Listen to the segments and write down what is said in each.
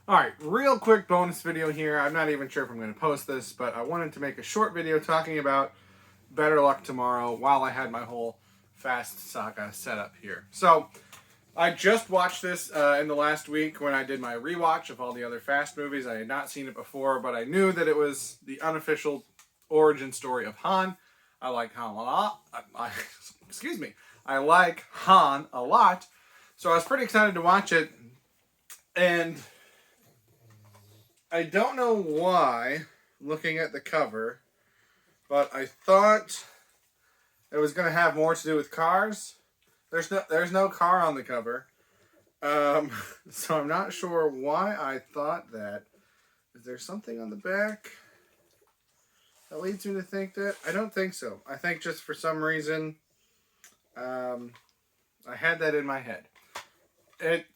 Alright, real quick bonus video here. I'm not even sure if I'm going to post this, but I wanted to make a short video talking about Better Luck Tomorrow while I had my whole Fast Saga set up here. So, I just watched this in the last week when I did my rewatch of all the other Fast movies. I had not seen it before, but I knew that it was the unofficial origin story of Han. I like Han a lot. Excuse me. I like Han a lot. So I was pretty excited to watch it. And I don't know why, looking at the cover, but I thought it was going to have more to do with cars. There's no car on the cover. So I'm not sure why I thought that. Is there something on the back that leads me to think that? I don't think so. I think just for some reason, I had that in my head.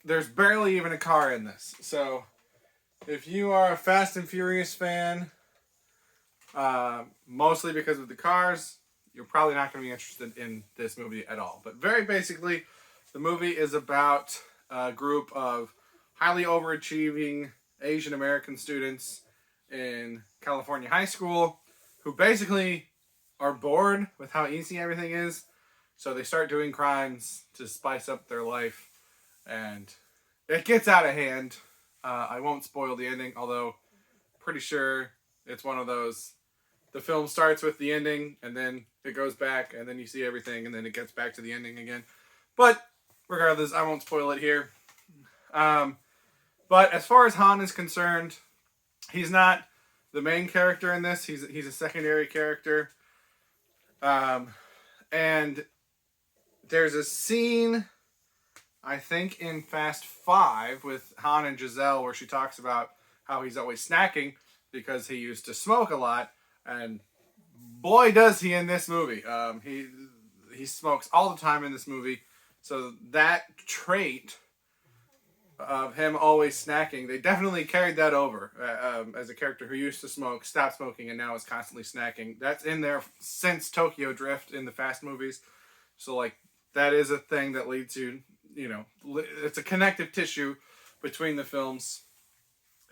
There's barely even a car in this. So if you are a Fast and Furious fan, mostly because of the cars, you're probably not going to be interested in this movie at all. But very basically, the movie is about a group of highly overachieving Asian American students in California high school who basically are bored with how easy everything is. So they start doing crimes to spice up their life. And it gets out of hand. I won't spoil the ending, although pretty sure it's one of those, the film starts with the ending, and then it goes back, and then you see everything, and then it gets back to the ending again. But regardless, I won't spoil it here. But as far as Han is concerned, he's not the main character in this. He's a secondary character. And there's a scene, I think in Fast 5 with Han and Giselle, where she talks about how he's always snacking because he used to smoke a lot, and boy does he in this movie. He smokes all the time in this movie, so that trait of him always snacking, they definitely carried that over as a character who used to smoke, stopped smoking, and now is constantly snacking. That's in there since Tokyo Drift in the Fast movies, so like that is a thing that leads you know, it's a connective tissue between the films.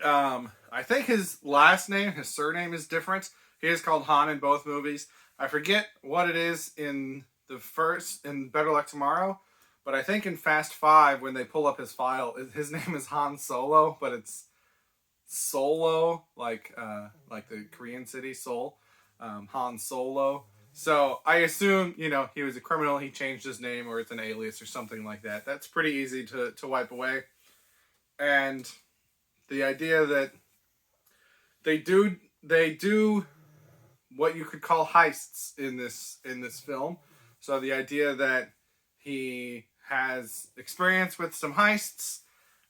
I think his surname is different. He is called Han in both movies. I forget what it is in Better Luck Tomorrow, but I think in Fast 5, when they pull up his file, his name is Han Solo, but it's Solo, like the Korean city, Seoul. Han Solo. So I assume, you know, he was a criminal, he changed his name, or it's an alias or something like that. That's pretty easy to wipe away. And the idea that they do what you could call heists in this film. So the idea that he has experience with some heists,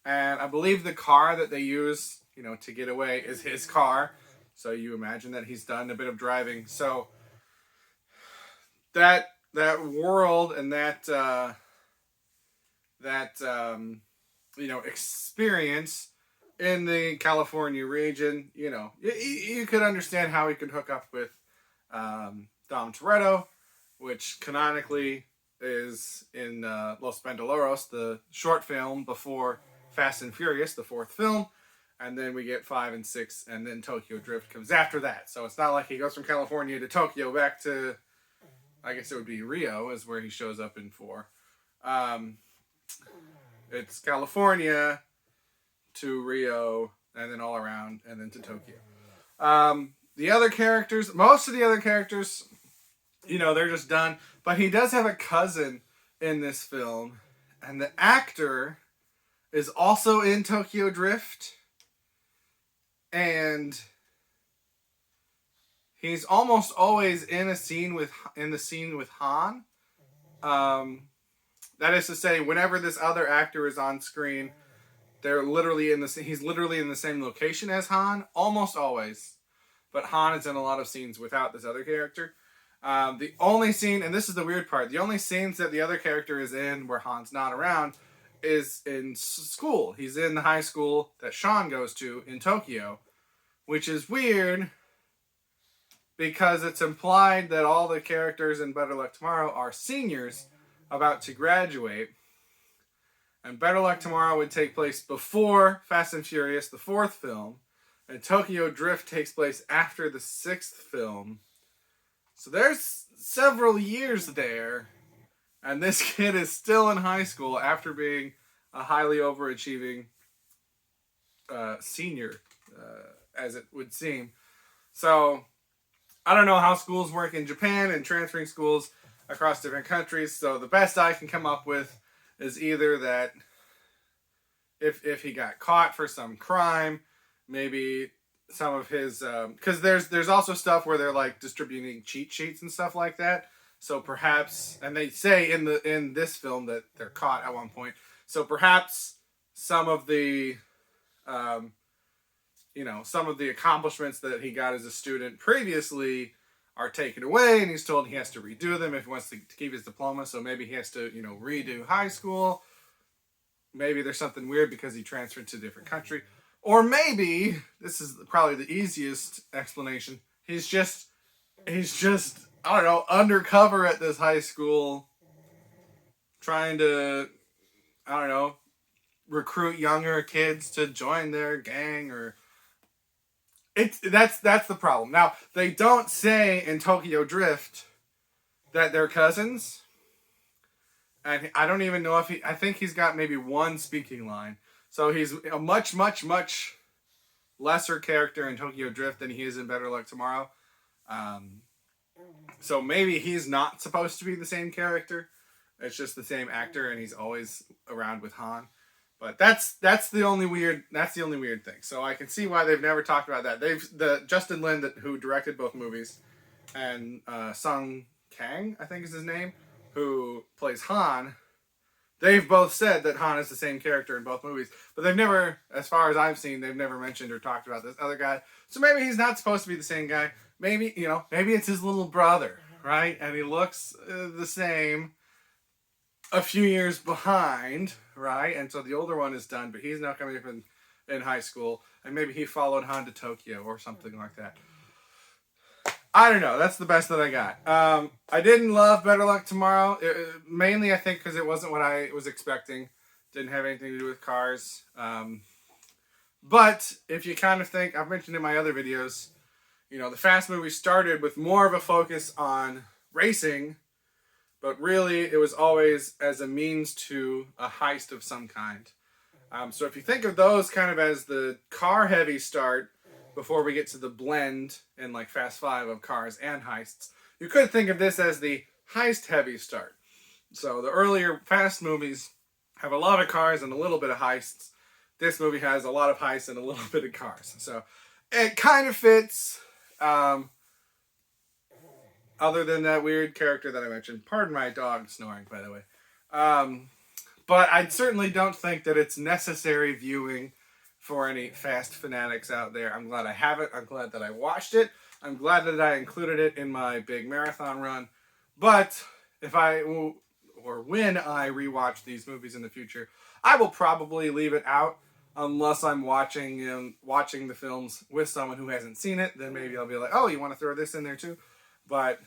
and I believe the car that they use, you know, to get away is his car. So you imagine that he's done a bit of driving. So that world and that you know, experience in the California region, you know, you could understand how he could hook up with Dom Toretto, which canonically is in Los Bandoleros, the short film before Fast and Furious, the fourth film. And then we get 5 and 6, and then Tokyo Drift comes after that. So it's not like he goes from California to Tokyo back to, I guess it would be Rio is where he shows up in 4. It's California to Rio, and then all around, and then to Tokyo. The other characters, most of the other characters, you know, they're just done. But he does have a cousin in this film, and the actor is also in Tokyo Drift. And he's almost always in the scene with Han. That is to say, whenever this other actor is on screen, he's literally in the same location as Han, almost always. But Han is in a lot of scenes without this other character. The only scene, and this is the weird part, the only scenes that the other character is in where Han's not around is in school. He's in the high school that Sean goes to in Tokyo, which is weird because it's implied that all the characters in Better Luck Tomorrow are seniors about to graduate. And Better Luck Tomorrow would take place before Fast and Furious, the 4th film. And Tokyo Drift takes place after the 6th film. So there's several years there. And this kid is still in high school after being a highly overachieving senior, as it would seem. So I don't know how schools work in Japan and transferring schools across different countries. So the best I can come up with is either that if he got caught for some crime, maybe some of his because there's also stuff where they're like distributing cheat sheets and stuff like that. So perhaps, and they say in this film that they're caught at one point. So perhaps some of the some of the accomplishments that he got as a student previously are taken away, and he's told he has to redo them if he wants to keep his diploma. So maybe he has to, redo high school. Maybe there's something weird because he transferred to a different country. Or maybe, this is probably the easiest explanation, he's just, I don't know, undercover at this high school, trying to, I don't know, recruit younger kids to join their gang, or that's the problem. Now, they don't say in Tokyo Drift that they're cousins. And I don't even know if I think he's got maybe one speaking line. So he's a much, much, much lesser character in Tokyo Drift than he is in Better Luck Tomorrow. So maybe he's not supposed to be the same character. It's just the same actor, and he's always around with Han. But that's the only weird thing. So I can see why they've never talked about that. Justin Lin, who directed both movies, and Sung Kang, I think is his name, who plays Han, they've both said that Han is the same character in both movies. But they've never, as far as I've seen, they've never mentioned or talked about this other guy. So maybe he's not supposed to be the same guy. Maybe, maybe it's his little brother, right? And he looks the same, a few years behind, right? And so the older one is done, but he's now coming up in high school. And maybe he followed Han to Tokyo or something like that. I don't know. That's the best that I got. I didn't love Better Luck Tomorrow. Mainly, I think, because it wasn't what I was expecting. Didn't have anything to do with cars. But if you kind of think, I've mentioned in my other videos, the Fast movie started with more of a focus on racing, but really it was always as a means to a heist of some kind. So if you think of those kind of as the car-heavy start, before we get to the blend in like Fast 5 of cars and heists, you could think of this as the heist-heavy start. So the earlier Fast movies have a lot of cars and a little bit of heists. This movie has a lot of heists and a little bit of cars. So it kind of fits, other than that weird character that I mentioned. Pardon my dog snoring, by the way. But I certainly don't think that it's necessary viewing for any Fast fanatics out there. I'm glad I have it. I'm glad that I watched it. I'm glad that I included it in my big marathon run. But when I rewatch these movies in the future, I will probably leave it out unless I'm watching the films with someone who hasn't seen it. Then maybe I'll be like, oh, you want to throw this in there too? But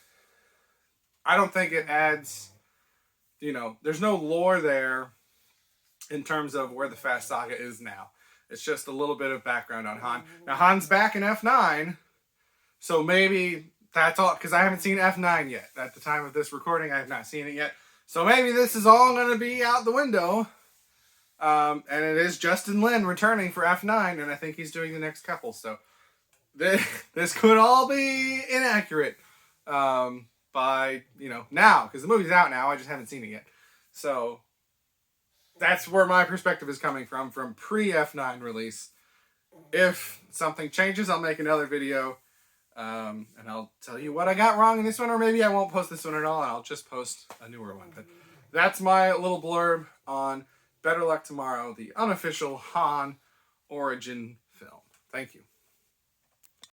I don't think it adds, there's no lore there in terms of where the Fast Saga is now. It's just a little bit of background on Han. Now, Han's back in F9, so maybe that's all, because I haven't seen F9 yet. At the time of this recording, I have not seen it yet. So maybe this is all going to be out the window. And it is Justin Lin returning for F9, and I think he's doing the next couple. So this could all be inaccurate by, now, because the movie's out now. I just haven't seen it yet. So that's where my perspective is coming from pre-F9 release. If something changes, I'll make another video, and I'll tell you what I got wrong in this one, or maybe I won't post this one at all, and I'll just post a newer one. But that's my little blurb on Better Luck Tomorrow, the unofficial Han origin film. Thank you.